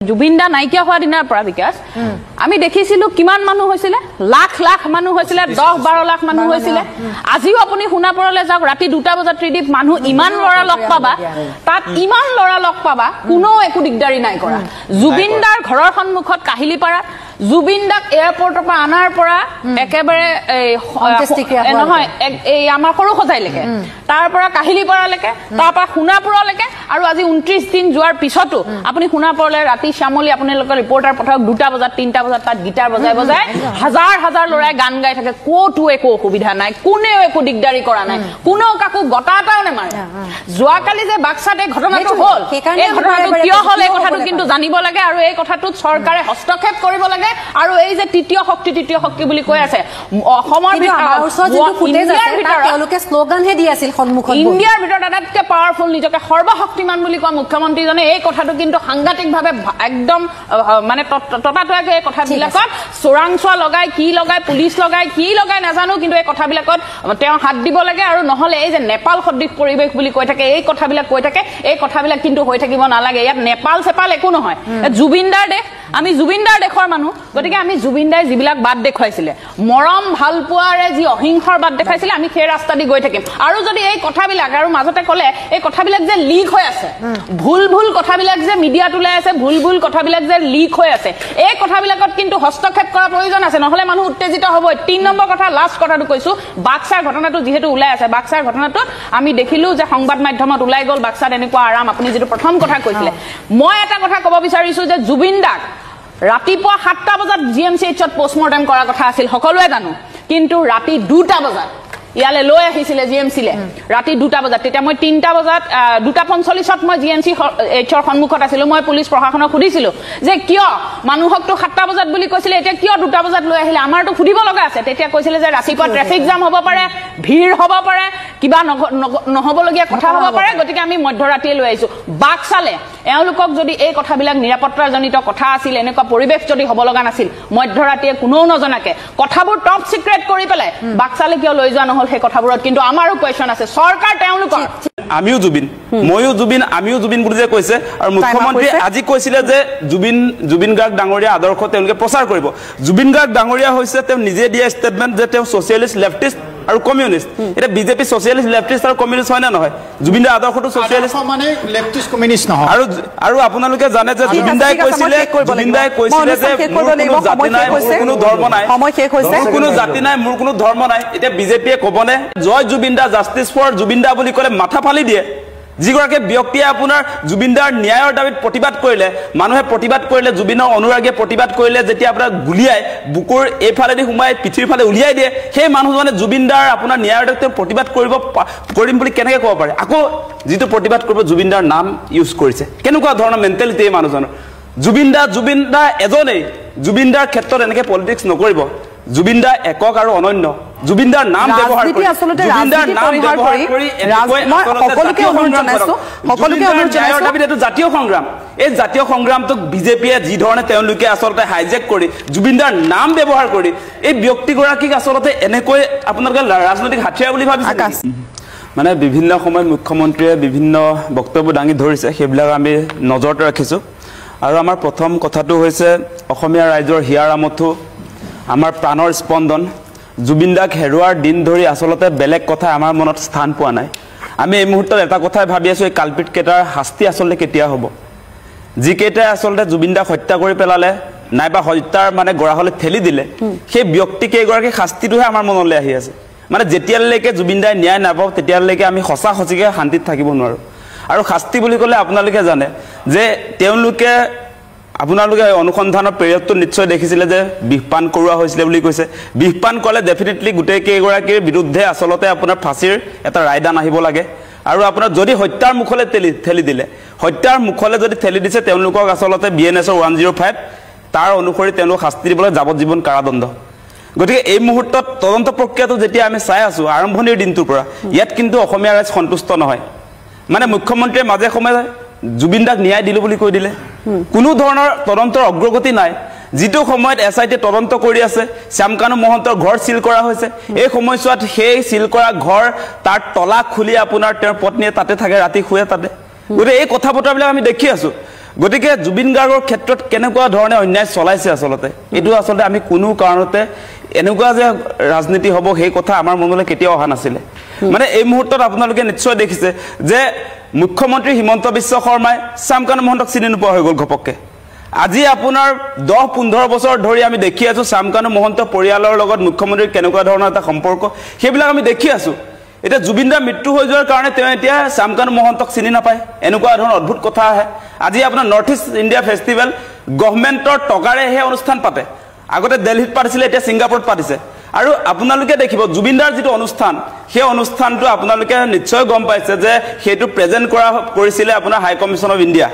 জুবিনদা নাইকিয়া হোৱা দিনাৰ পৰা বিকাশ আমি দেখিছিলো কিমান মানুহ হৈছিলে লাখ লাখ মানুহ হৈছিলে 10-12 লাখ মানুহ হৈছিলে আজিও আপুনি সোণাপুৰলৈ যাওক ৰাতি 2টা বজাত ত্ৰিদীপ মানুহ ইমান লৰা লগ পাবা তাত ইমান লৰা লগ পাবা কোনো একো দিগদাৰি নাই কৰা জুবিনদাৰ ঘৰৰ সন্মুখত কাহিলিপাৰা জুবিনদাক এয়াৰপৰ্টৰ পৰা আনাৰ পৰা একেবাৰে নহয় এই আমাৰ সৰু সজাইলৈকে তাৰ পৰা কাহিলিপাৰালৈকে তাৰ পৰা সোণাপুৰলৈকে আৰু আজি 29 দিন যোৱাৰ পিছতো আপুনি সোণাপুৰলৈ ৰাতি শ্যামলী আপোনালোকৰ ৰিপৰ্টাৰ পঠাওক 2টা বজাত 3টা বজাত তাত গিটাৰ বজাই বজাই হাজাৰ হাজাৰ লৰাই গান গাই থাকে কোটো একো অসুবিধা নাই কোনেও একো দিগদাৰি কৰা নাই কোনো কাকো গটা এটাও নেমাৰে যোৱাকালি যে বাক্সাতে ঘটনাটো হ'ল এই ঘটনাটো কিয় হ'ল এই কথাটো কিন্তু জানিব লাগে আৰু এই কথাটোত চৰকাৰে হস্তক্ষেপ কৰিব লাগে আৰু এই যে তৃতীয় শক্তি বুলি কৈ আছে অসমৰ তেওঁলোকে শ্লোগান হে দি আছিল সন্মুখত ইণ্ডিয়াৰ ভিতৰত আটাইতকৈ পাৱাৰফুল নিজকে সৰ্বশক্তিমান বুলি কোৱা মুখ্যমন্ত্ৰীজনে এই কথাটো কিন্তু সাংঘাতিকভাৱে একদম মানে ততাতয়াকৈ এই কথাবিলাকত চোৰাংচোৱা লগাই কি লগাই পুলিচ লগাই কি লগাই নাজানো কিন্তু এই কথাবিলাকত তেওঁ হাত দিব লাগে আৰু নহলে এই যে নেপাল সদৃশ পৰিৱেশ বুলি কৈ থাকে এই কথাবিলাক কৈ থাকে এই কথাবিলাক কিন্তু হৈ থাকিব নালাগে ইয়াত নেপাল চেপাল একো নহয় জুবিনদাৰ দেশ আমি জুবিনদাৰ দেশৰ মানুহ গতিকে আমি জুবিনদাই যিবিলাক বাদ দেখুৱাইছিলে মৰম ভাল পোৱাৰে যি অহিংসাৰ বাদ দেখাইছিলে আমি সেই ৰাস্তা দি গৈ থাকিম আৰু যদি এই কথাবিলাক আৰু মাজতে ক'লে এই কথাবিলাক যে লিক হৈ আছে ভুল কথাবিলাক যে মিডিয়াত ওলাই আছে ভুল কথাবিলাক যে লিক হৈ আছে এই কথাবিলাকত কিন্তু হস্তক্ষেপ কৰাৰ প্ৰয়োজন আছে নহলে মানুহ উত্তেজিত হ'ব 3 নম্বৰ কথা লাষ্ট কথাটো কৈছো বাক্সাৰ ঘটনাটো যিহেতু ওলাই আছে বাক্সাৰ ঘটনাটোত আমি দেখিলো যে সংবাদ মাধ্যমত ওলাই গ'ল বাক্সাত এনেকুৱা আৰাম আপুনি যেটো প্ৰথম কথা কৈছিলে মই এটা কথা ক'ব বিচাৰিছো যে জুবিনদাক ৰাতিপুৱা 7টা বজাত জিএমচিএইচত পোষ্টমৰ্টেম কৰাৰ কথা আছিল সকলোৱে জানো কিন্তু ৰাতি 2টা বজাত ইয়ালে লৈ আহিছিলে জিএমচিলে ৰাতি 2টা বজাত তেতিয়া মই 3টা বজাত 2:45ত মই জিএমচিএইচৰ সন্মুখত আছিলো মই পুলিচ প্ৰশাসনক সুধিছিলো যে কিয় মানুহকটো 7টা বজাত বুলি কৈছিলে এতিয়া কিয় 2টা বজাত লৈ আহিলে আমাৰটো সুধিব লগা আছে তেতিয়া কৈছিলে যে ৰাতিপুৱা ট্ৰেফিক জাম হ'ব পাৰে ভিৰ হ'ব পাৰে কিবা নহবলগীয়া কথা হ'ব পাৰে গতিকে আমি মধ্যৰাতিয়ে লৈ আহিছো বাক্সালে এওঁলোকক যদি এই কথাবিলাক নিৰাপত্তাজনিত কথা আছিল এনেকুৱা পৰিৱেশ যদি হ'ব লগা নাছিল মধ্যৰাতিয়ে কোনো নজনাকে কথাবোৰ টপ সিক্ৰেট কৰি পেলাই বাক্সালে কিয় লৈ যোৱা নহল সেই কথাবোৰত কিন্তু আমাৰো কোৱেশ্চন আছে চৰকাৰ তেওঁলোকৰ আমিও জুবিন ময়ো জুবিন আমিও জুবিন বুলি যে কৈছে আৰু মুখ্যমন্ত্ৰী আজি কৈছিলে যে জুবিন গাৰ্গ ডাঙৰীয়া আদৰ্শ তেওঁলোকে প্ৰচাৰ কৰিব জুবিন গাৰ্গ ডাঙৰীয়া হৈছে তেওঁ নিজে দিয়া ষ্টেটমেণ্ট যে তেওঁ সোশ্যালিষ্ট লেফটিষ্ট আৰু কমিউনিষ্ট এটা বিজেপি সোশ্যালিষ্ট লেফটিষ্ট আৰু কমিউনিষ্ট হয় না নহয় জুবিনদাৰ আদৰ্শটো সোশ্যালিষ্ট মানে লেফটিষ্ট কমিউনিষ্ট নহয় আৰু আপোনালোকে জানে যে জুবিনদাই কৈছিলে যে মোৰ জাতি নাই মোৰ কোনো ধৰ্ম নাই কোনো জাতি নাই মোৰ কোনো ধৰ্ম নাই এতিয়া বিজেপিয়ে ক'বনে জয় জুবিনদা জাষ্টিছ ফৰ জুবিনদা বুলি ক'লে মাথা ফালি দিয়ে যিগৰাকী ব্যক্তিয়ে আপোনাৰ জুবিনদাৰ ন্যায়ৰ দাবীত প্ৰতিবাদ কৰিলে মানুহে প্ৰতিবাদ কৰিলে জুবিনৰ অনুৰাগীয়ে প্ৰতিবাদ কৰিলে যেতিয়া আপোনাৰ গুলিয়াই বুকুৰ এইফালেদি সোমাই পিঠিৰ ফালে উলিয়াই দিয়ে সেই মানুহজনে জুবিনদাৰ আপোনাৰ ন্যায়ৰ দাবীত প্ৰতিবাদ কৰিম বুলি কেনেকৈ ক'ব পাৰে আকৌ যিটো প্ৰতিবাদ কৰিব জুবিনদাৰ নাম ইউজ কৰিছে কেনেকুৱা ধৰণৰ মেণ্টেলিটি এই মানুহজনৰ জুবিনদা এজনেই জুবিনদাৰ ক্ষেত্ৰত এনেকৈ পলিটিক্স নকৰিব জুবিনদা একক আৰু অনন্য জুবিনদাৰ নাম ব্যৱহাৰ কৰি জাতীয় সংগ্ৰাম এই জাতীয় সংগ্ৰামটোক বিজেপিয়ে যি ধৰণে তেওঁলোকে আচলতে হাইজেক কৰি জুবিনদাৰ নাম ব্যৱহাৰ কৰি এই ব্যক্তিগৰাকীক আচলতে এনেকৈ আপোনালোকে ৰাজনৈতিক হাতিয়াৰ বুলি ভাবিছে মানে বিভিন্ন সময়ত মুখ্যমন্ত্ৰীয়ে বিভিন্ন বক্তব্য দাঙি ধৰিছে সেইবিলাক আমি নজৰতে ৰাখিছোঁ আৰু আমাৰ প্ৰথম কথাটো হৈছে অসমীয়া ৰাইজৰ হিয়াৰ আমঠু আমাৰ প্ৰাণৰ স্পন্দন জুবিনদাক হেৰুৱাৰ দিন ধৰি আচলতে বেলেগ কথা আমাৰ মনত স্থান পোৱা নাই আমি এই মুহূৰ্তত এটা কথাই ভাবি আছোঁ এই কালপিট কেইটাৰ শাস্তি আচলতে কেতিয়া হ'ব যিকেইটাই আচলতে জুবিনদাক হত্যা কৰি পেলালে নাইবা হত্যাৰ মানে গৰাহলৈ ঠেলি দিলে সেই ব্যক্তি কেইগৰাকী শাস্তিটোহে আমাৰ মনলৈ আহি আছে মানে যেতিয়ালৈকে জুবিনদাই ন্যায় নাপাব তেতিয়ালৈকে আমি সঁচাকৈ শান্তিত থাকিব নোৱাৰোঁ আৰু শাস্তি বুলি ক'লে আপোনালোকে জানে যে তেওঁলোকে আপোনালোকে অনুসন্ধানৰ পিৰিয়ডটো নিশ্চয় দেখিছিলে যে বিষপান কৰোৱা হৈছিলে বুলি কৈছে বিষপান ক'লে ডেফিনেটলি গোটেই কেইগৰাকীৰ বিৰুদ্ধে আচলতে আপোনাৰ ফাঁচীৰ এটা ৰায়দান আহিব লাগে আৰু আপোনাৰ যদি হত্যাৰ মুখলৈ ঠেলি দিলে হত্যাৰ মুখলৈ যদি ঠেলি দিছে তেওঁলোকক আচলতে BNSৰ 105 তাৰ অনুসৰি তেওঁলোক শাস্তি দিবলৈ যাৱজ্জীৱন কাৰাদণ্ড গতিকে এই মুহূৰ্তত তদন্ত প্ৰক্ৰিয়াটো যেতিয়া আমি চাই আছোঁ আৰম্ভণিৰ দিনটোৰ পৰা ইয়াত কিন্তু অসমীয়া ৰাইজ সন্তুষ্ট নহয় মানে মুখ্যমন্ত্ৰীয়ে মাজে সময়ে জুবিনদাক ন্যায় দিলো বুলি কৈ দিলে কোনো ধৰণৰ তদন্তৰ অগ্ৰগতি নাই যিটো সময়ত SIT তদন্ত কৰি আছে শ্যামকানু মহন্তৰ ঘৰ সিল কৰা হৈছে এই সময়ছোৱাত সেই সিল কৰা ঘৰ তাৰ তলা খুলি আপোনাৰ তেওঁৰ পত্নীয়ে তাতে থাকে ৰাতি শুয়ে তাতে গতিকে এই কথা বতৰাবিলাক আমি দেখি আছোঁ গতিকে জুবিন গাৰ্গৰ ক্ষেত্ৰত কেনেকুৱা ধৰণে অন্যায় চলাইছে আচলতে এইটো আচলতে আমি কোনো কাৰণতে এনেকুৱা যে ৰাজনীতি হ'ব সেই কথা আমাৰ মনলৈ কেতিয়াও অহা নাছিলে মানে এই মুহূৰ্তত আপোনালোকে নিশ্চয় দেখিছে যে মুখ্যমন্ত্ৰী হিমন্ত বিশ্ব শৰ্মাই শ্যামকানু মহন্তক চিনি নোপোৱা হৈ গ'ল ঘপককে আজি আপোনাৰ 10-15 বছৰ ধৰি আমি দেখি আছো শ্যামকানু মহন্ত পৰিয়ালৰ লগত মুখ্যমন্ত্ৰীৰ কেনেকুৱা ধৰণৰ এটা সম্পৰ্ক সেইবিলাক আমি দেখি আছো এতিয়া জুবিন দাৰ মৃত্যু হৈ যোৱাৰ কাৰণে তেওঁ এতিয়া শ্যামকানু মহন্তক চিনি নাপায় এনেকুৱা ধৰণৰ অদ্ভুত কথা আহে আজি আপোনাৰ নৰ্থ ইষ্ট ইণ্ডিয়া ফেষ্টিভেল গভৰ্ণমেণ্টৰ টকাৰেহে অনুষ্ঠান পাতে আগতে দিল্লীত পাতিছিলে এতিয়া ছিংগাপুৰত পাতিছে আৰু আপোনালোকে দেখিব জুবিন দাৰ যেটো অনুষ্ঠান সেই অনুষ্ঠানটো আপোনালোকে নিশ্চয় গম পাইছে যে হেতু প্ৰেজেন্ট কৰিছিলে আপোনাৰ হাই কমিশন অফ ইণ্ডিয়া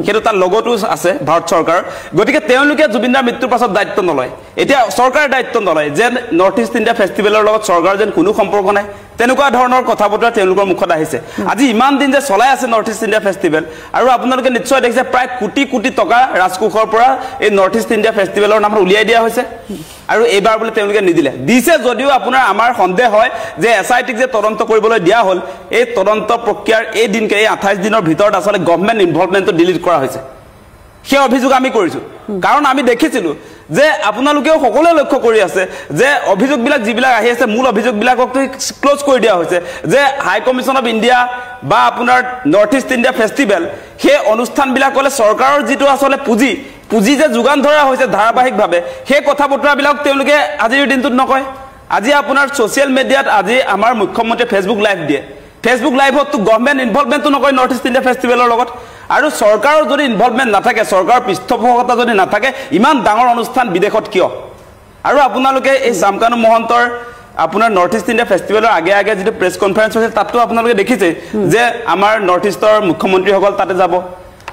হেতু তাৰ লগতো আছে ভাৰত চৰকাৰ গতিকে তেওঁলোকে জুবিন দাৰ মৃত্যুৰ পাছত দায়িত্ব নলয় এতিয়া চৰকাৰে দায়িত্ব নলয় যে নৰ্থ ইষ্ট ইণ্ডিয়া ফেষ্টিভেলৰ লগত চৰকাৰ যেন কোনো সম্পৰ্ক নাই তেনেকুৱা ধৰণৰ কথা বতৰা তেওঁলোকৰ মুখত আহিছে আজি ইমান দিন যে চলাই আছে নৰ্থ ইষ্ট ইণ্ডিয়া ফেষ্টিভেল আৰু আপোনালোকে নিশ্চয় দেখিছে প্ৰায় কোটি কোটি টকা ৰাজকোষৰ পৰা এই নৰ্থ ইষ্ট ইণ্ডিয়া ফেষ্টিভেলৰ নামত উলিয়াই দিয়া হৈছে আৰু এইবাৰ বোলে তেওঁলোকে নিদিলে দিছে যদিও আপোনাৰ আমাৰ সন্দেহ হয় যে এসআইটিক যে তদন্ত কৰিবলৈ দিয়া হল এই তদন্ত প্ৰক্ৰিয়াৰ এই দিনকে এই 28 দিনৰ ভিতৰত আসলে গভৰ্ণমেণ্ট ইনভলভমেণ্টটো ডিলিট কৰা হৈছে সেই অভিযোগ আমি কৰিছো কাৰণ আমি দেখিছিলো যে আপোনালোকেও সকলোৱে লক্ষ্য কৰি আছে যে অভিযোগবিলাক যিবিলাক আহি আছে মূল অভিযোগবিলাকক ক্লোজ কৰি দিয়া হৈছে যে হাই কমিশন অফ ইণ্ডিয়া বা আপোনাৰ নৰ্থ ইষ্ট ইণ্ডিয়া ফেষ্টিভেল সেই অনুষ্ঠানবিলাকলে চৰকাৰৰ যেটো আসলে পুঁজি যে যোগান ধৰা হৈছে ধাৰাবাহিকভাৱে সেই কথা বতৰাবিলাক তেওঁলোকে আজিৰ দিনটোত নকয় আজি আপোনাৰ সোশ্যাল মিডিয়াত আজি আমাৰ মুখ্যমন্ত্ৰী ফেসবুক লাইভ দিয়ে ফেসবুক লাইভত তো গভৰ্ণমেণ্ট ইনভলভমেণ্টটো নকয় নৰ্থ ইষ্ট ইণ্ডিয়া ফেষ্টিভেলৰ লগত আৰু চৰকাৰৰ যদি ইনভলভমেণ্ট নাথাকে চৰকাৰৰ পৃষ্ঠপোষকতা যদি নাথাকে ইমান ডাঙৰ অনুষ্ঠান বিদেশত কিয় আৰু আপোনালোকে এই শ্যামকানু মহন্তৰ আপোনাৰ নৰ্থ ইষ্ট ইণ্ডিয়া ফেষ্টিভেলৰ আগে আগে যেটো প্ৰেছ কনফাৰেন্স হৈছে তাতো আপোনালোকে দেখিছে যে আমাৰ নৰ্থ ইষ্টৰ মুখ্যমন্ত্ৰীসকল তাতে যাব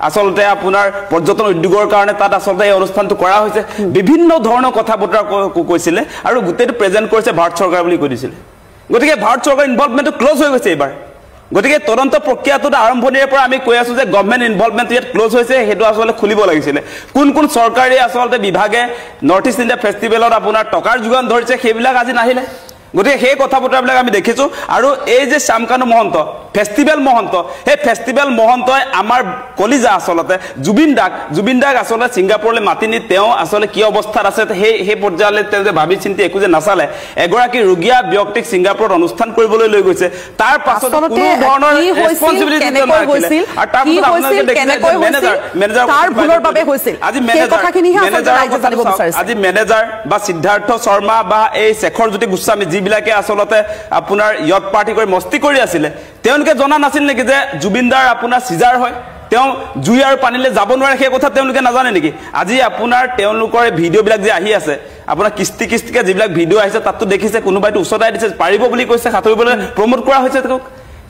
আসলতে আপোনাৰ পৰ্যটন উদ্যোগৰ কাৰণে তাত আসলতে এই অনুষ্ঠানটো কৰা হৈছে বিভিন্ন ধৰণৰ কথা বতৰা কৈছিলে আৰু গুটেটো প্ৰেজেন্ট কৰিছে ভাৰত চৰকাৰ বুলি কৈছিল গতিকে ভাৰত চৰকাৰ ইনভলভমেণ্টটো ক্লোজ হৈ গৈছে এবাৰ গতিকে তদন্ত প্ৰক্ৰিয়াটো আৰম্ভণিৰ পৰা আমি কৈ আছো যে গভৰ্ণমেণ্ট ইনভলভমেণ্ট ইয়াত ক্লোজ হৈছে হেতু আসলে খুলিব লাগিছিল কোন চৰকাৰী আসলতে বিভাগে নৰ্থ ইষ্ট ইণ্ডিয়া ফেষ্টিভেলত আপোনাৰ টকাৰ যোগান ধৰিছে সেইবিলাক আজি নাহিলে গতিকে সেই কথা বতৰাবিলাক আমি দেখিছো আৰু এই যে শ্যামকানু মহন্ত ফেষ্টিভেল মহন্ত সেই ফেষ্টিভেল মহন্তই আমাৰ কলিজা আসলতে জুবিন দাক আসলে ছিংগাপুৰলৈ মাতি নি তেওঁ আসলে কি অৱস্থাত আছে সেই পৰ্যায়লৈ তেওঁ যে ভাবি চিন্তি একো যে নাচালে এগৰাকী ৰোগীয়া ব্যক্তিক ছিংগাপুৰত অনুষ্ঠান কৰিবলৈ লৈ গৈছে তাৰ পাছত কোনো ধৰণৰ ৰেসপন্সিবিলিটি কেনেকৈ হৈছিল আৰু তাৰ পাছত আপোনালোকে দেখিছে মেনেজাৰ তাৰ ভুলৰ বাবে হৈছিল আজি মেনেজাৰ বা সিদ্ধাৰ্থ শৰ্মা বা এই শেখৰ জ্যোতি গোস্বামী যিবিলাকে আসলতে আপোনাৰ ইয়ত পাৰ্টি কৰি মস্তি কৰি আছিল তেওঁলোকে জনা নাছিল নেকি যে জুবিন দাৰ আপোনাৰ সিজাৰ হয় তেওঁ জুই আৰু পানীলে যাব নোৱাৰে সেই কথা তেওঁলোকে নাজানে নেকি আজি আপোনাৰ তেওঁলোকৰ ভিডিঅ'বিলাক যে আহি আছে আপোনাৰ কিস্তিকে যিবিলাক ভিডিঅ' আহিছে তাততো দেখিছে কোনোবাইটো উছতাই দিছে পাৰিব বুলি কৈছে সাঁতুৰিবলৈ প্ৰমোট কৰা হৈছে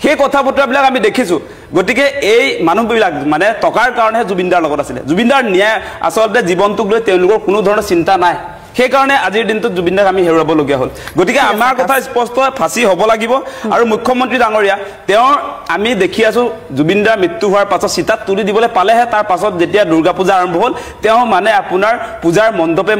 সেই কথা বতৰাবিলাক আমি দেখিছো গতিকে এই মানুহবিলাক মানে টকাৰ কাৰণে জুবিন দাৰ লগত আছিল জুবিন দাৰ ন্যায় আসলতে জীৱনটোক লৈ তেওঁলোকৰ কোনো ধৰণৰ চিন্তা নাই সেই কাৰণে আজিৰ দিনটোত জুবিন দাক আমি হেৰুৱাব লগিয়া হ'ল গতিকে আমাৰ কথা স্পষ্ট ফাঁসি হ'ব লাগিব আৰু মুখ্যমন্ত্ৰী ডাঙৰীয়া তেওঁৰ আমি দেখি আছো জুবিন দাৰ মৃত্যু হোৱাৰ পাছত চিতাত তুলি দিবলৈ পালেহে তাৰ পাছত যেতিয়া দুৰ্গা পূজা আৰম্ভ হ'ল তেওঁ মানে আপোনাৰ পূজাৰ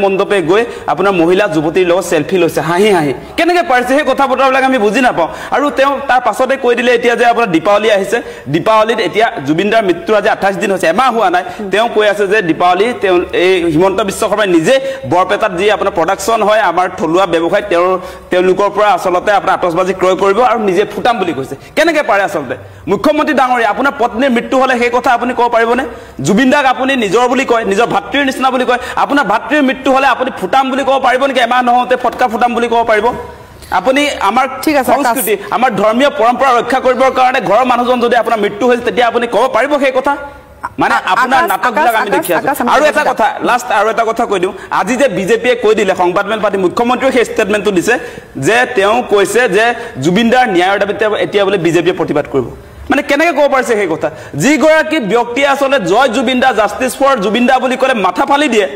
মণ্ডপে গৈ আপোনাৰ মহিলা যুৱতীৰ লগত সেলফি লৈছে হাঁহি কেনেকৈ পাৰিছে সেই কথা বতৰাবিলাক আমি বুজি নাপাওঁ আৰু তেওঁ তাৰ পাছতে কৈ দিলে এতিয়া যে আপোনাৰ দীপাৱলী আহিছে দীপাৱলীত এতিয়া জুবিন দাৰ মৃত্যুৰ আজি 28 দিন হৈছে এমাহ হোৱা নাই তেওঁ কৈ আছে যে দীপাৱলী তেওঁ এই হিমন্ত বিশ্ব শৰ্মাই নিজে বৰপেটাত যি আপোনাৰ প্ৰডাকশন হয় আমাৰ থলুৱা ব্যৱসায় তেওঁলোকৰ পৰা আসলতে আপোনাৰ আতচবাজি ক্ৰয় কৰিব আৰু নিজে ফুটাম বুলি কৈছে কেনেকৈ পাৰে আসলতে মুখ্যমন্ত্ৰী ডাঙৰীয়া আপোনাৰ পত্নীৰ মৃত্যু হলে সেই কথা আপুনি ক'ব পাৰিবনে জুবিন দাক আপুনি নিজৰ বুলি কয় নিজৰ ভাতৃৰ নিচিনা বুলি কয় আপোনাৰ ভাতৃৰ মৃত্যু হলে আপুনি ফুটাম বুলি ক'ব পাৰিব নেকি এমাহ নহওঁতে ফটকা ফুটাম বুলি ক'ব পাৰিব আপুনি আমাৰ সংস্কৃতি আমাৰ ধৰ্মীয় পৰম্পৰা ৰক্ষা কৰিবৰ কাৰণে ঘৰৰ মানুহজন যদি আপোনাৰ মৃত্যু হৈছে তেতিয়া আপুনি ক'ব পাৰিব সেই কথা মানে আপোনাৰ নাটকবিলাক আমি দেখি আছো আৰু এটা কথা লাষ্ট আৰু এটা কথা কৈ দিওঁ আজি যে বিজেপিয়ে কৈ দিলে সংবাদমেল পাতি মুখ্যমন্ত্ৰীয়ে সেই ষ্টেটমেণ্টটো দিছে যে তেওঁ কৈছে যে জুবিন দাৰ ন্যায়ৰ দাবীত এতিয়া বোলে বিজেপিয়ে প্ৰতিবাদ কৰিব মানে কেনেকৈ ক'ব পাৰিছে সেই কথা যিগৰাকী ব্যক্তিয়ে আসলে জয় জুবিন দা জাষ্টিছ ফৰ জুবিন দা বুলি ক'লে মাথা ফালি দিয়ে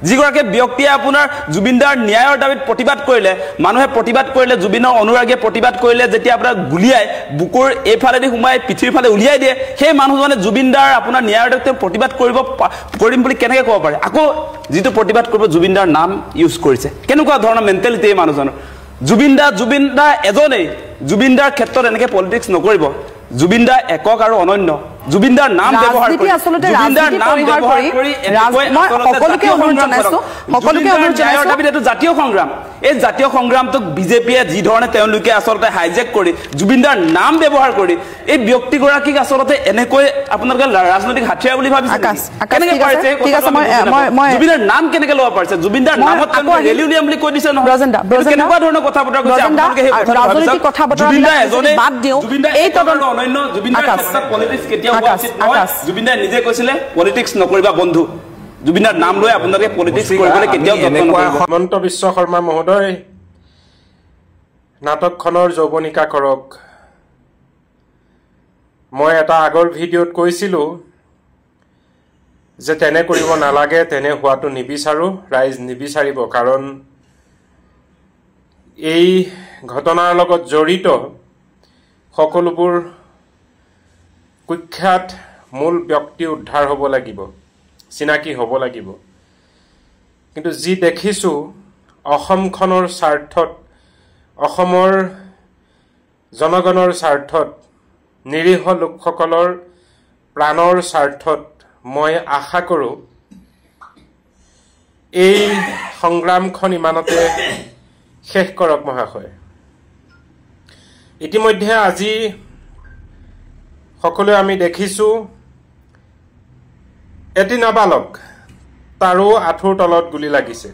যিগৰাকী ব্যক্তিয়ে আপোনাৰ জুবিন দাৰ ন্যায়ৰ দাবীত প্ৰতিবাদ কৰিলে মানুহে প্ৰতিবাদ কৰিলে জুবিনৰ অনুৰাগীয়ে প্ৰতিবাদ কৰিলে যেতিয়া আপোনাৰ গুলিয়াই বুকুৰ এইফালেদি সোমাই পিঠিৰ ফালে উলিয়াই দিয়ে সেই মানুহজনে জুবিন দাৰ আপোনাৰ ন্যায়ৰ দাবীত প্ৰতিবাদ কৰিম বুলি কেনেকৈ ক'ব পাৰে আকৌ যিটো প্ৰতিবাদ কৰিব জুবিন দাৰ নাম ইউজ কৰিছে কেনেকুৱা ধৰণৰ মেণ্টেলিটি এই মানুহজনৰ জুবিন দা এজনেই জুবিন দাৰ ক্ষেত্ৰত এনেকৈ পলিটিক্স নকৰিব জুবিন দা একক আৰু অনন্য জুবিনদাৰ নাম ব্যৱহাৰ কৰি জুবিনদাৰ নাম ব্যৱহাৰ কৰি সকলোকে অনুৰোধ জনাইছো এইটো জাতীয় সংগ্ৰাম এই জাতীয় সংগ্ৰামটোক বিজেপিয়ে যি ধৰণে তেওঁলোকে আচলতে হাইজেক কৰি জুবিনদাৰ নাম ব্যৱহাৰ কৰি এই ব্যক্তিগৰাকীক আচলতে এনেকৈ আপোনালোকে ৰাজনৈতিক হাতিয়াৰ বুলি ভাবিছে কেনেকৈ পাৰিছে জুবিনদাৰ নাম কেনেকৈ ল'ব পাৰিছে জুবিনদাৰ নামত ৰেলী উলিয়াম বুলি কৈ দিছে নহয় কেনেকুৱা ধৰণৰ কথা বতৰা কৈছে আপোনালোকে সেই ৰাজনৈতিক কথা বতৰা বাদ দিওঁ এই তদন্ত অনন্য জুবিনদাৰ ক্ষেত্ৰত পলিটিক্স কেতিয়াও হোৱা উচিত নহয় জুবিনদাৰ নিজে কৈছিলে পলিটিক্স নকৰিবা বন্ধু জুবিনদাৰ নাম লৈ আপোনালোকে পলিটিক্স কৰিবলৈ কেতিয়াও যত্ন নকৰিব হেমন্ত বিশ্ব শৰ্মা মহোদয় নাটকখনৰ যৌৱনিকা কৰক মই এটা আগৰ ভিডিঅ'ত কৈছিলোঁ যে তেনে কৰিব নালাগে তেনে হোৱাটো নিবিচাৰো ৰাইজ নিবিচাৰিব কাৰণ এই ঘটনাৰ লগত জড়িত সকলোবোৰ কুখ্যাত মূল ব্যক্তি উদ্ধাৰ হ'ব লাগিব চিনাকি হ'ব লাগিব কিন্তু যি দেখিছোঁ অসমখনৰ স্বাৰ্থত অসমৰ জনগণৰ স্বাৰ্থত নিৰীহ লোকসকলৰ প্ৰাণৰ স্বাৰ্থত মই আশা কৰোঁ এই সংগ্ৰামখন ইমানতে শেষ কৰক মহাশয় ইতিমধ্যে আজি সকলোৱে আমি দেখিছোঁ এটি নাবালক তাৰো আঁঠুৰ তলত গুলি লাগিছে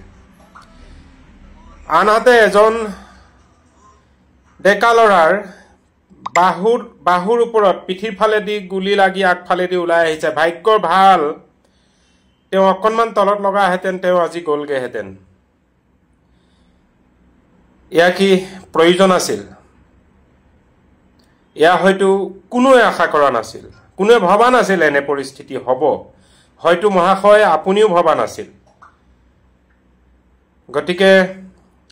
আনহাতে এজন ডেকা ল'ৰাৰ বাহুৰ ওপৰত পিঠিৰ ফালেদি গুলি লাগি আগফালেদি ওলাই আহিছে ভাগ্যৰ ভাল তেওঁ অকণমান তলত লগাহেঁতেন তেওঁ আজি গ'লগৈহেঁতেন এয়া কি প্ৰয়োজন আছিল এয়া হয়তো কোনোৱে আশা কৰা নাছিল কোনোৱে ভবা নাছিল এনে পৰিস্থিতি হ'ব হয়তো মহাশয় আপুনিও ভবা নাছিল গতিকে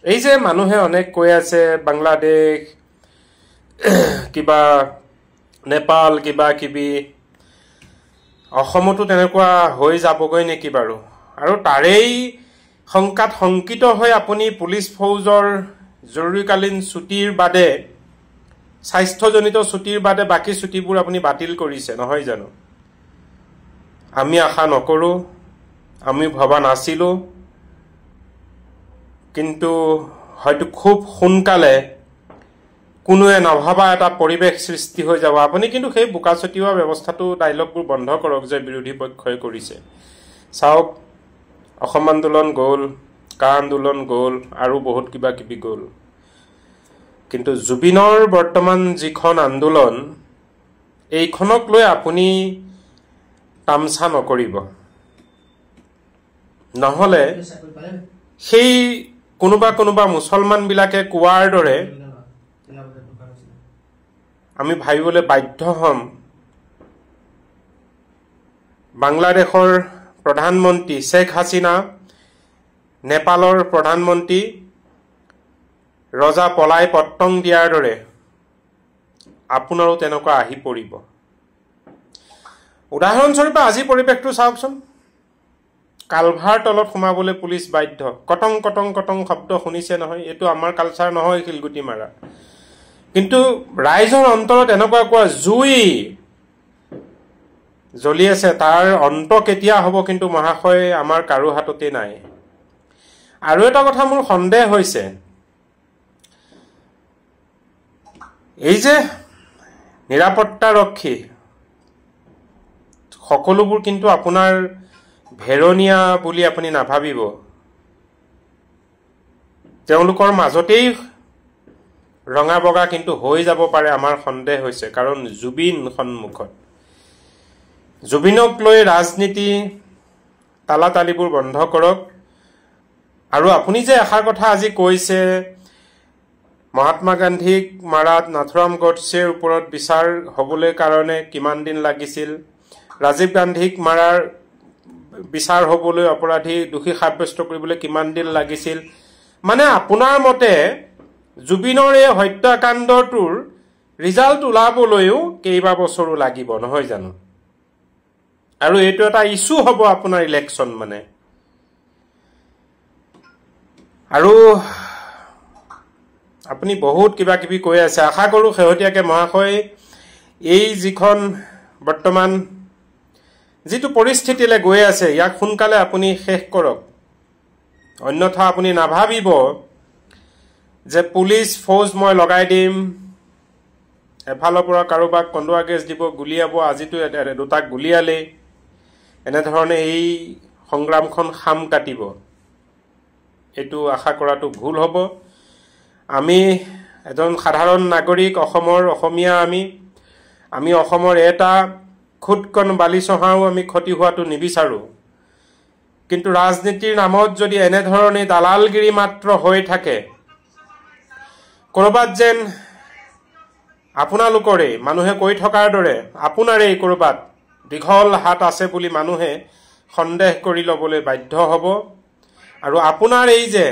এই যে মানুহে অনেক কৈ আছে বাংলাদেশ কিবা নেপাল কিবা কিবি অসমতো তেনেকুৱা হৈ যাবগৈ নেকি বাৰু আৰু তাৰেই শংকাত শংকিত হৈ আপুনি পুলিচ ফৌজৰ জৰুৰীকালীন ছুটিৰ বাদে স্বাস্থ্যজনিত ছুটিৰ বাদে বাকী ছুটিবোৰ আপুনি বাতিল কৰিছে নহয় জানো আমি আশা নকৰোঁ আমি ভবা নাছিলোঁ কিন্তু হয়তো খুব সোনকালে কোনোৱে নভবা এটা পৰিৱেশ সৃষ্টি হৈ যাব আপুনি কিন্তু সেই বোকা ছটিওৱা ব্যৱস্থাটো ডাইলগবোৰ বন্ধ কৰক যে বিৰোধী পক্ষই কৰিছে চাওক অসম আন্দোলন গ'ল কা আন্দোলন গ'ল আৰু বহুত কিবা কিবি গ'ল কিন্তু জুবিনৰ বৰ্তমান যিখন আন্দোলন এইখনক লৈ আপুনি তামচা নকৰিব নহ'লে সেই কোনোবা মুছলমানবিলাকে কোৱাৰ দৰে আমি ভাবিবলৈ বাধ্য হ'ম বাংলাদেশৰ প্ৰধানমন্ত্ৰী শেখ হাছিনা নেপালৰ প্ৰধানমন্ত্ৰী ৰজা পলাই পত্তং দিয়াৰ দৰে আপোনাৰো তেনেকুৱা আহি পৰিব উদাহৰণস্বৰূপে আজি পৰিৱেশটো চাওকচোন কালভাৰ তলত সোমাবলৈ পুলিচ বাধ্য কটং কটং কটং শব্দ শুনিছে নহয় এইটো আমাৰ কালচাৰ নহয় শিলগুটি মাৰা কিন্তু ৰাইজৰ অন্তৰত এনেকুৱা কোৱা জুই জ্বলি আছে তাৰ অন্ত কেতিয়া হ'ব কিন্তু মহাশয় আমাৰ কাৰো হাততে নাই আৰু এটা কথা মোৰ সন্দেহ হৈছে এই যে নিৰাপত্তাৰক্ষী সকলোবোৰ কিন্তু আপোনাৰ ভেৰনীয়া বুলি আপুনি নাভাবিব তেওঁলোকৰ মাজতেই ৰঙা বগা কিন্তু হৈ যাব পাৰে আমাৰ সন্দেহ হৈছে কাৰণ জুবিন সন্মুখত জুবিনক লৈ ৰাজনীতি তালাতালিবোৰ বন্ধ কৰক আৰু আপুনি যে এষাৰ কথা আজি কৈছে মহাত্মা গান্ধীক মাৰাত নাথুৰাম গডছেৰ ওপৰত বিচাৰ হ'বলৈ কাৰণে কিমান দিন লাগিছিল ৰাজীৱ গান্ধীক মাৰাৰ বিচাৰ হ'বলৈ অপৰাধী দোষী সাব্যস্ত কৰিবলৈ কিমান দিন লাগিছিল মানে আপোনাৰ মতে জুবিনৰ এই হত্যাকাণ্ডটোৰ ৰিজাল্ট ওলাবলৈও কেইবা বছৰো লাগিব নহয় জানো আৰু এইটো এটা ইস্যু হ'ব আপোনাৰ ইলেকশ্যন মানে আৰু আপুনি বহুত কিবা কিবি কৈ আছে আশা কৰোঁ শেহতীয়াকৈ মহাশয় এই যিখন বৰ্তমান যিটো পৰিস্থিতিলৈ গৈ আছে ইয়াক সোনকালে আপুনি শেষ কৰক অন্যথা আপুনি নাভাবিব যে পুলিচ ফৌজ মই লগাই দিম এফালৰ পৰা কাৰোবাক কন্দুৱা গেছ দিব গুলিয়াব আজিতো দুটাক গুলিয়ালে এনেধৰণে এই সংগ্ৰামখন খাম কাটিব এইটো আশা কৰাটো ভুল হ'ব আমি এজন সাধাৰণ নাগৰিক অসমীয়া আমি অসমৰ এটা খুটকণ বালি চহাও আমি ক্ষতি হোৱাটো নিবিচাৰো কিন্তু ৰাজনীতিৰ নামত যদি এনেধৰণে দালালগিৰি মাত্ৰ হৈ থাকে কৰবাত যেন আপোনালোকৰে মানুহে কৈ থকাৰ দৰে আপোনাৰে কৰবাত দীঘল হাত আছে বুলি মানুহে সন্দেহ কৰি ল'বলৈ বাধ্য হ'ব আৰু আপোনাৰ এই যে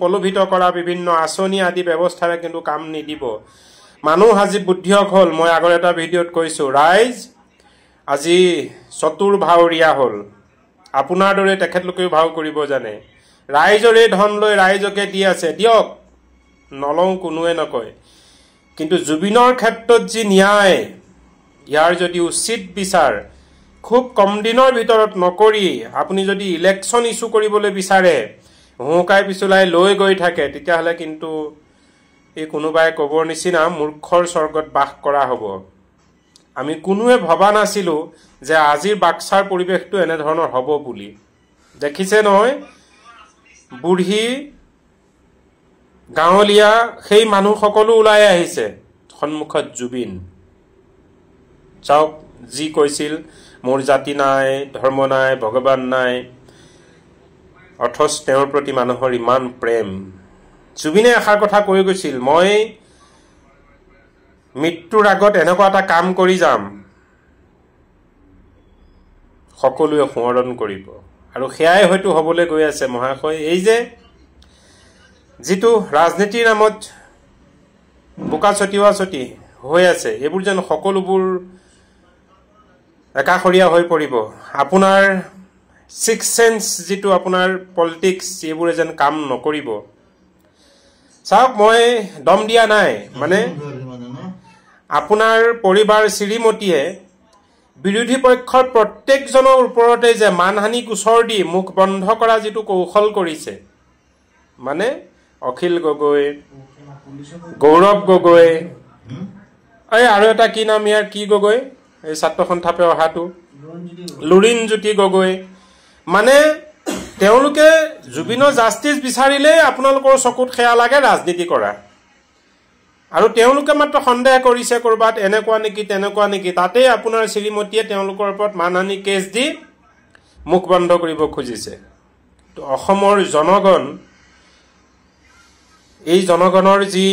পলুভিত কৰা বিভিন্ন আঁচনি আদি ব্যৱস্থাৰে কিন্তু কাম নিদিব মানুহ আজি বুদ্ধিয়ক হ'ল মই আগৰ এটা ভিডিঅ'ত কৈছো ৰাইজ আজি চতুৰ ভাৱৰীয়া হ'ল আপোনাৰ দৰে তেখেতলোকেও ভাও কৰিব জানে ৰাইজৰে ধন লৈ ৰাইজকে দি আছে দিয়ক নলওঁ কোনোৱে নকয় কিন্তু জুবিনৰ ক্ষেত্ৰত যি ন্যায় ইয়াৰ যদি উচিত বিচাৰ খুব কম দিনৰ ভিতৰত নকৰি আপুনি যদি ইলেকশ্যন ইস্যু কৰিবলৈ বিচাৰে হুঁকাই পিছলাই লৈ গৈ থাকে তেতিয়াহ'লে কিন্তু এই কোনোবাই ক'বৰ নিচিনা মূৰ্খৰ স্বৰ্গত বাস কৰা হ'ব আমি কোনোৱে ভবা নাছিলো যে আজিৰ বাক্সাৰ পৰিৱেশটো এনেধৰণৰ হ'ব বুলি দেখিছে নহয় বুঢ়ী গাঁৱলীয়া সেই মানুহ সকলো ওলাই আহিছে সন্মুখত জুবিন চাওক যি কৈছিল মোৰ জাতি নাই ধৰ্ম নাই ভগৱান নাই অথচ তেওঁৰ প্ৰতি মানুহৰ ইমান প্ৰেম জুবিনে এষাৰ কথা কৈ গৈছিল মই মৃত্যুৰ আগত এনেকুৱা এটা কাম কৰি যাম সকলোৱে সোঁৱৰণ কৰিব আৰু সেয়াই হয়তো হ'বলৈ গৈ আছে মহাশয় এই যে যিটো ৰাজনীতিৰ নামত বোকা ছটিওৱা ছটি হৈ আছে এইবোৰ যেন সকলোবোৰ একাষৰীয়া হৈ পৰিব আপোনাৰ ছিক্স সেন্স যিটো আপোনাৰ পলিটিক্স এইবোৰে যেন কাম নকৰিব চাওক মই দম দিয়া নাই মানে আপোনাৰ পৰিবাৰ শ্ৰীমতীয়ে বিৰোধী পক্ষৰ প্ৰত্যেকজনৰ ওপৰতে যে মানহানি গোচৰ দি মুখ বন্ধ কৰা যিটো কৌশল কৰিছে মানে অখিল গগৈ গৌৰৱ গগৈ এই আৰু এটা কি নাম ইয়াৰ কি গগৈ এই ছাত্ৰ সন্থাপে অহাটো লুৰিণজ্যোতি গগৈ মানে তেওঁলোকে জুবিনৰ জাষ্টিছ বিচাৰিলে আপোনালোকৰ চকুত খেয়া লাগে ৰাজনীতি কৰা আৰু তেওঁলোকে মাত্ৰ সন্দেহ কৰিছে কৰবাত এনেকুৱা নেকি তাতে আপোনাৰ শ্ৰীমতীয়ে তেওঁলোকৰ ওপৰত মানহানি কেছ দি মুখ বন্ধ কৰিব খুজিছে তো অসমৰ জনগণ এই জনগণৰ যি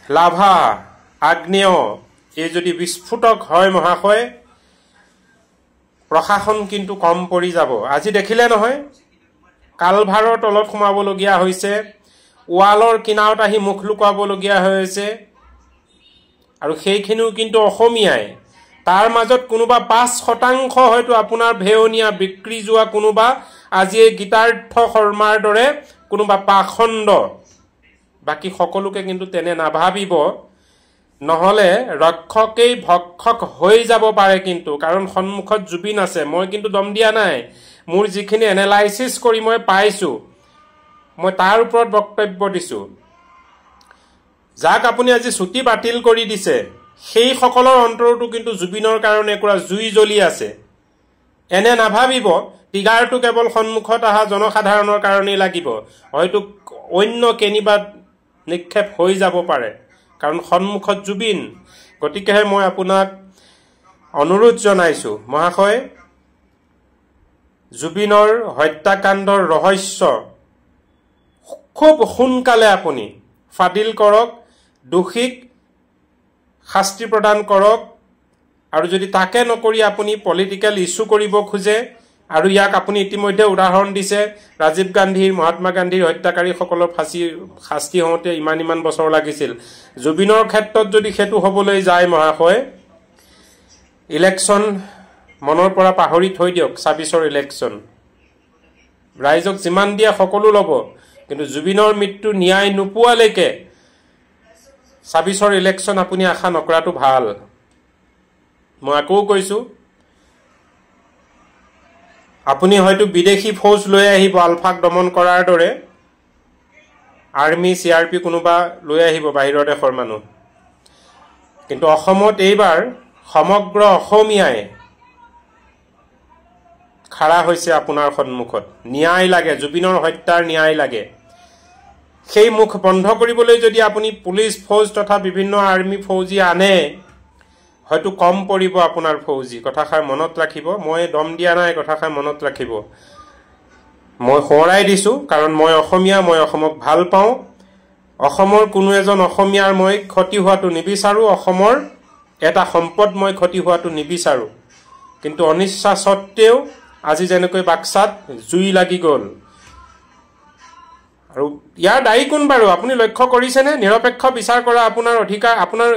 লাভা আগ্নেয় এই যদি বিস্ফোটক হয় মহাশয় প্ৰশাসন কিন্তু কম পৰি যাব আজি দেখিলে নহয় কালভাৰৰ তলত সোমাবলগীয়া হৈছে ওৱালৰ কিনাৰত আহি মুখ লুকুৱাবলগীয়া হৈছে আৰু সেইখিনিও কিন্তু অসমীয়াই তাৰ মাজত কোনোবা ৫% হয়তো আপোনাৰ ভেয়নীয়া বিক্ৰী যোৱা কোনোবা আজি এই গীতাৰ্থ শৰ্মাৰ দৰে কোনোবা পাখণ্ড বাকি সকলোকে কিন্তু তেনে নাভাবিব নহলে ৰক্ষকেই ভক্ষক হৈ যাব পাৰে কিন্তু কাৰণ সন্মুখত জুবিন আছে মই কিন্তু দম দিয়া নাই মোৰ যিখিনি এনালাইসিস কৰি মই পাইছো মই তাৰ ওপৰত বক্তব্য দিছো যাক আপুনি আজি ছুটি বাতিল কৰি দিছে সেই সকলৰ অন্তৰটো কিন্তু জুবিনৰ কাৰণে কৰা জুই জ্বলি আছে এনে নাভাবিব টিগাৰটো কেৱল সন্মুখত আহা জনসাধাৰণৰ কাৰণে লাগিব হয়তো অন্য কেনিবা নিক্ষেপ হৈ যাব পাৰে কাৰণ সন্মুখত জুবিন গতিকেহে মই আপোনাক অনুৰোধ জনাইছো মহাশয় জুবিনৰ হত্যাকাণ্ডৰ ৰহস্য খুব সোনকালে আপুনি ফাদিল কৰক দোষীক শাস্তি প্ৰদান কৰক আৰু যদি তাকে নকৰি আপুনি পলিটিক্যাল ইস্যু কৰিব খোজে আৰু ইয়াক আপুনি ইতিমধ্যে উদাহৰণ দিছে ৰাজীৱ গান্ধীৰ মহাত্মা গান্ধীৰ হত্যাকাৰী সকলৰ শাস্তি হওঁতে ইমান বছৰ লাগিছিল জুবিনৰ ক্ষেত্ৰত যদি হেতু হ'বলৈ যায় মহাশয় ইলেকশ্যন মনৰ পৰা পাহৰি থৈ দিয়ক ২৬ৰ ইলেকশ্যন ৰাইজক যিমান দিয়া সকলো ল'ব কিন্তু জুবিনৰ মৃত্যু ন্যায় নোপোৱালৈকে ২৬ৰ ইলেকশ্যন আপুনি আশা নকৰাটো ভাল মই আকৌ কৈছোঁ আপুনি হয়তো বিদেশী ফৌজ লৈ আহিব আলফাক দমন কৰাৰ দৰে আৰ্মি CRP কোনোবা লৈ আহিব বাহিৰৰ দেশৰ মানুহ কিন্তু অসমত এইবাৰ সমগ্ৰ অসমীয়াই খাৰা হৈছে আপোনাৰ সন্মুখত ন্যায় লাগে জুবিনৰ হত্যাৰ ন্যায় লাগে সেই মুখ বন্ধ কৰিবলৈ যদি আপুনি পুলিচ ফৌজ তথা বিভিন্ন আৰ্মি ফৌজি আনে হয়তো কম পৰিব আপোনাৰ ফৌজি কথাষাৰ মনত ৰাখিব মই দম দিয়া নাই কথাষাৰ মনত ৰাখিব মই সোঁৱৰাই দিছোঁ কাৰণ মই অসমীয়া মই অসমক ভাল পাওঁ অসমৰ কোনো এজন অসমীয়াৰ মই ক্ষতি হোৱাটো নিবিচাৰোঁ অসমৰ এটা সম্পদ মই ক্ষতি হোৱাটো নিবিচাৰোঁ কিন্তু অনিচ্ছা সত্ত্বেও আজি যেনেকৈ বাক্সাত জুই লাগি গ'ল আৰু ইয়াৰ দায়ী কোন বাৰু আপুনি লক্ষ্য কৰিছেনে নিৰপেক্ষ বিচাৰ কৰা আপোনাৰ অধিকাৰ আপোনাৰ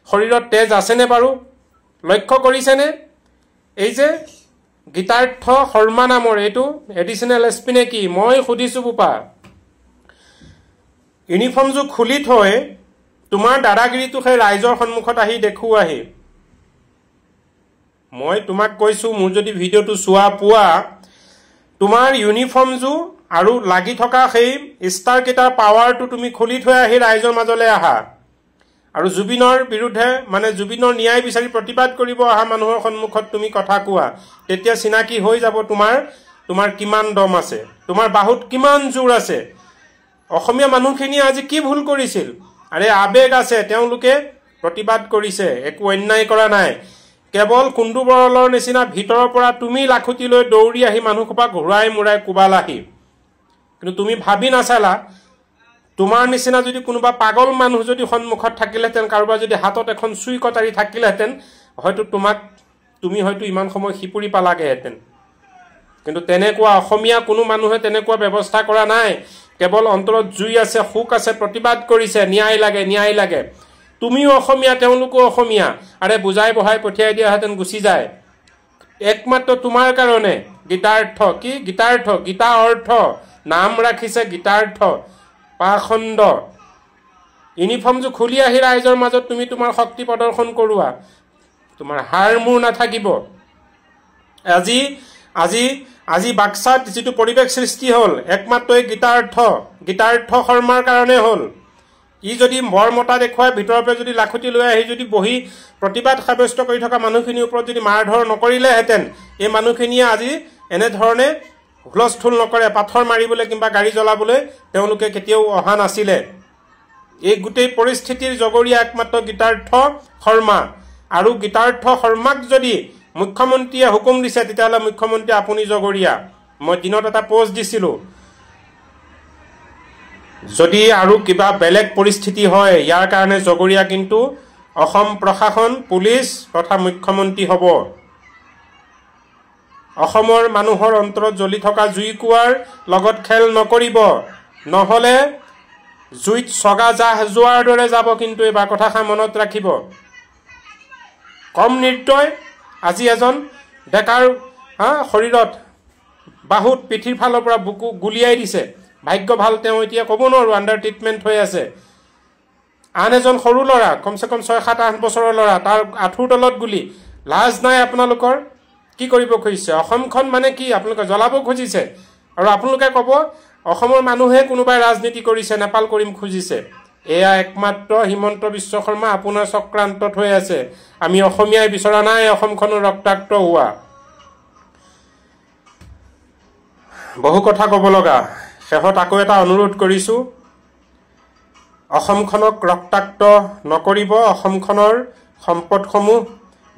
শৰীৰত তেজ আছেনে বাৰু লক্ষ্য কৰিছেনে এই যে গীতাৰ্থ শৰ্মা নামৰ এইটো এডিচনেল SP নে কি মই সুধিছোঁ বোপা ইউনিফৰ্মযোৰ খুলি থৈ তোমাৰ দাদাগিৰিটো সেই ৰাইজৰ সন্মুখত আহি দেখুৱাহি মই তোমাক কৈছোঁ মোৰ যদি ভিডিঅ'টো চোৱা পোৱা তোমাৰ ইউনিফৰ্মযোৰ আৰু লাগি থকা সেই ষ্টাৰ কেইটাৰ পাৱাৰটো তুমি খুলি থৈ আহি ৰাইজৰ মাজলৈ আহা আৰু জুবিনৰ বিৰুদ্ধে মানে জুবিনৰ ন্যায় বিচাৰি প্ৰতিবাদ কৰিব অহা মানুহৰ সন্মুখত তুমি কথা কোৱা তেতিয়া চিনাকি হৈ যাব তোমাৰ কিমান দম আছে তোমাৰ বাহুত কিমান জোৰ আছে অসমীয়া মানুহখিনিয়ে আজি কি ভুল কৰিছিল আৰে আবেগ আছে তেওঁলোকে প্ৰতিবাদ কৰিছে একো অন্যায় কৰা নাই কেৱল কুণ্ডু বৰলৰ নিচিনা ভিতৰৰ পৰা তুমি লাখুটি লৈ দৌৰি আহি মানুহসোপা ঘূৰাই মুৰাই কোবালাহি কিন্তু তুমি ভাবি নাচালা তোমাৰ নিচিনা যদি কোনোবা পাগল মানুহ যদি সন্মুখত থাকিলেহেঁতেন কাৰোবাৰ যদি হাতত এখন চুই কটাৰী থাকিলেহেঁতেন হয়তো তুমি হয়তো ইমান সময় সিপুৰি পালাগেহেঁতেন কিন্তু তেনেকুৱা অসমীয়া কোনো মানুহে তেনেকুৱা ব্যৱস্থা কৰা নাই কেৱল অন্তৰত জুই আছে সুখ আছে প্ৰতিবাদ কৰিছে ন্যায় লাগে তুমিও অসমীয়া তেওঁলোকো অসমীয়া আৰে বুজাই বহাই পঠিয়াই দিয়াহেঁতেন গুচি যায় একমাত্ৰ তোমাৰ কাৰণে গীতা অৰ্থ নাম ৰাখিছে গীতাৰ্থ পাখণ্ড ইউনিফৰ্মযোৰ খুলি আহি ৰাইজৰ মাজত তুমি তোমাৰ শক্তি প্ৰদৰ্শন কৰোৱা তোমাৰ হাৰ মূৰ নাথাকিব আজি বাক্সাত যিটো পৰিৱেশ সৃষ্টি হ'ল একমাত্ৰ এই গীতাৰ্থ শৰ্মাৰ কাৰণে হ'ল ই যদি মৰমতা দেখুৱাই ভিতৰৰ পৰা যদি লাখুটি লৈ আহি যদি বহি প্ৰতিবাদ সাব্যস্ত কৰি থকা মানুহখিনিৰ ওপৰত যদি মাৰধৰ নকৰিলেহেঁতেন এই মানুহখিনিয়ে আজি এনেধৰণে হুলস্থুল নকৰে পাথৰ মাৰিবলৈ কিংবা গাড়ী জ্বলাবলৈ তেওঁলোকে কেতিয়াও অহা নাছিলে এই গোটেই পৰিস্থিতিৰ জগৰীয়া একমাত্ৰ গীতাৰ্থ শৰ্মা আৰু গীতাৰ্থ শৰ্মাক যদি মুখ্যমন্ত্ৰীয়ে হুকুম দিছে তেতিয়াহ'লে মুখ্যমন্ত্ৰী আপুনি জগৰীয়া মই দিনত এটা পোষ্ট দিছিলোঁ যদি আৰু কিবা বেলেগ পৰিস্থিতি হয় ইয়াৰ কাৰণে জগৰীয়া কিন্তু অসম প্ৰশাসন পুলিচ তথা মুখ্যমন্ত্ৰী হ'ব অসমৰ মানুহৰ অন্তৰত জ্বলি থকা জুইকুৱাৰ লগত খেল নকৰিব নহ'লে জুইত ছগা জাহ যোৱাৰ দৰে যাব কিন্তু এবাৰ কথাষাৰ মনত ৰাখিব কম নিৰ্দয় আজি এজন ডেকাৰ শৰীৰত বাহুত পিঠিৰ ফালৰ পৰা বুকু গুলিয়াই দিছে ভাগ্য ভাল তেওঁ এতিয়া ক'ব নোৱাৰো আণ্ডাৰ ট্ৰিটমেণ্ট হৈ আছে আন এজন সৰু ল'ৰা কমচে কম 6-7-8 বছৰৰ ল'ৰা তাৰ আঁঠুৰ তলত গুলি লাজ নাই আপোনালোকৰ কি কৰিব খুজিছে অসমখন মানে কি আপোনালোকে জ্বলাব খুজিছে আৰু আপোনালোকে ক'ব অসমৰ মানুহে কোনোবাই ৰাজনীতি কৰিছে নেপাল কৰিম খুজিছে এয়া একমাত্ৰ হিমন্ত বিশ্ব শৰ্মা আপোনাৰ চক্ৰান্তত হৈ আছে আমি অসমীয়াই বিচৰা নাই অসমখনৰ ৰক্তাক্ত হোৱা বহু কথা ক'ব লগা শেষত আকৌ এটা অনুৰোধ কৰিছোঁ অসমখনক ৰক্তাক্ত নকৰিব অসমখনৰ সম্পদসমূহ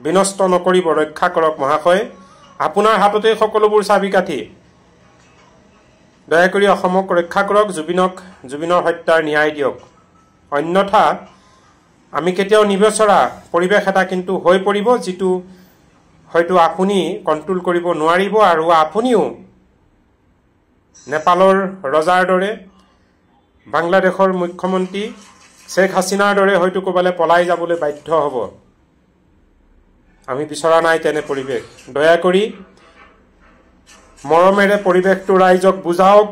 বিনষ্ট নকৰিব ৰক্ষা কৰক মহাশয় আপোনাৰ হাততে সকলোবোৰ চাবিকাঠি দয়া কৰি অসমক ৰক্ষা কৰক জুবিনৰ হত্যাৰ ন্যায় দিয়ক অন্যথা আমি কেতিয়াও নিবিচৰা পৰিৱেশ এটা কিন্তু হৈ পৰিব যিটো হয়তো আপুনি কণ্ট্ৰোল কৰিব নোৱাৰিব আৰু আপুনিও নেপালৰ ৰজাৰ দৰে বাংলাদেশৰ মুখ্যমন্ত্ৰী শেখ হাছিনাৰ দৰে হয়তো ক'বালৈ পলাই যাবলৈ বাধ্য হ'ব আমি বিচৰা নাই তেনে পৰিৱেশ দয়া কৰি মৰমেৰে পৰিৱেশটো ৰাইজক বুজাওক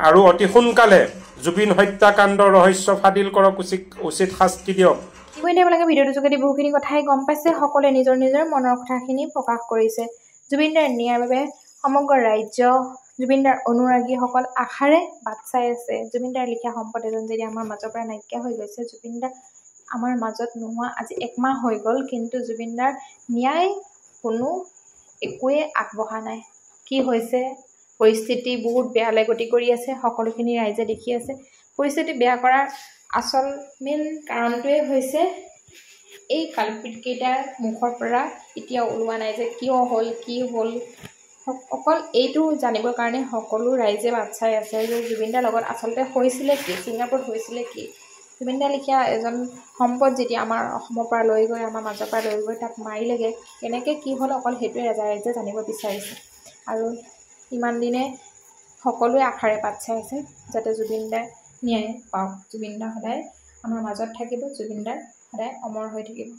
আৰু অতি সোনকালে জুবিন হত্যাকাণ্ডৰ ৰহস্য ফাদিল কৰক উচিত শাস্তি দিয়ক ইতিমধ্যে আপোনালোকে ভিডিঅ'টোৰ যোগেদি বহুখিনি কথাই গম পাইছে সকলোৱে নিজৰ নিজৰ মনৰ কথাখিনি প্ৰকাশ কৰিছে জুবিন দাৰ ন্যায়ৰ বাবে সমগ্ৰ ৰাজ্য জুবিন দাৰ অনুৰাগীসকল আশাৰে বাট চাই আছে জুবিন দাৰ লিখা সম্পদ এজন যদি আমাৰ মাজৰ পৰা নাইকিয়া হৈ গৈছে জুবিন দা আমাৰ মাজত নোহোৱা আজি 1 মাহ হৈ গ'ল কিন্তু জুবিন দাৰ ন্যায় কোনো একোৱে আগবঢ়া নাই কি হৈছে পৰিস্থিতি বহুত বেয়ালৈ গতি কৰি আছে সকলোখিনি ৰাইজে দেখি আছে পৰিস্থিতি বেয়া কৰাৰ আচল মেইন কাৰণটোৱে হৈছে এই কালপিত কেইটাৰ মুখৰ পৰা এতিয়া ওলোৱা নাই যে কিয় হ'ল কি হ'ল অকল এইটো জানিবৰ কাৰণে সকলো ৰাইজে বাট চাই আছে যে জুবিন দাৰ লগত আচলতে হৈছিলে কি ছিংগাপুৰত হৈছিলে কি জুবিন দাৰ লিখা এজন সম্পদ যেতিয়া আমাৰ অসমৰ পৰা লৈ গৈ আমাৰ মাজৰ পৰা লৈ গৈ তাক মাৰিলেগে কেনেকৈ কি হ'ল অকল সেইটোৱে ৰাইজে জানিব বিচাৰিছে আৰু ইমান দিনে সকলোৱে আশাৰে বাট চাই আছে যাতে জুবিন দাৰ ন্যায় পাওক জুবিন দা সদায় আমাৰ মাজত থাকিব জুবিন দাৰ সদায় অমৰ হৈ থাকিব